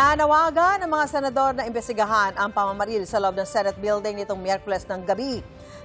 Nanawagan ng mga senador na imbestigahan ang pamamaril sa loob ng Senate building nitong Miyerkules ng gabi.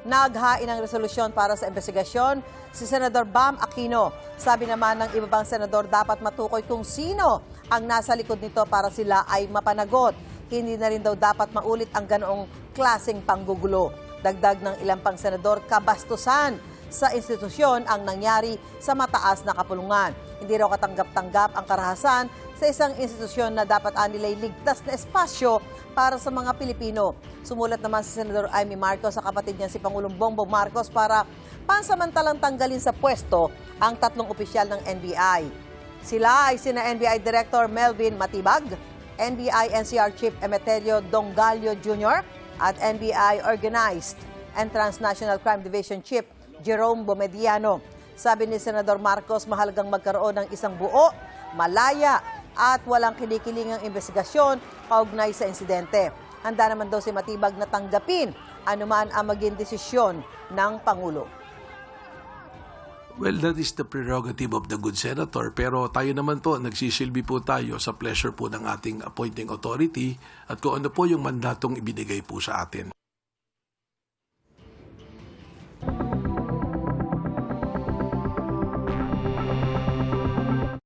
Naghain ng resolusyon para sa investigasyon si Senador Bam Aquino. Sabi naman ng iba pang senador dapat matukoy kung sino ang nasa likod nito para sila ay mapanagot. Hindi na rin daw dapat maulit ang ganoong klaseng panggugulo. Dagdag ng ilang pang senador, kabastusan sa institusyon ang nangyari sa mataas na kapulungan. Hindi raw katanggap-tanggap ang karahasan sa isang institusyon na dapat anilay ligtas na espasyo para sa mga Pilipino. Sumulat naman si Senador Amy Marcos sa kapatid niya si Pangulong Bongbong Marcos para pansamantalang tanggalin sa pwesto ang tatlong opisyal ng NBI. Sila ay sina NBI Director Melvin Matibag, NBI NCR Chief Emeterio Dongallo Jr. at NBI Organized and Transnational Crime Division Chief Jerome Bomediano. Sabi ni Senador Marcos, mahalagang magkaroon ng isang buo, malaya at walang kinikilingang investigasyon kaugnay sa insidente. Handa naman daw si Matibag na tanggapin anuman ang maging desisyon ng Pangulo. Well, that is the prerogative of the good senator. Pero tayo naman po, nagsisilbi po tayo sa pleasure po ng ating appointing authority at kung ano po yung mandatong ibinigay po sa atin.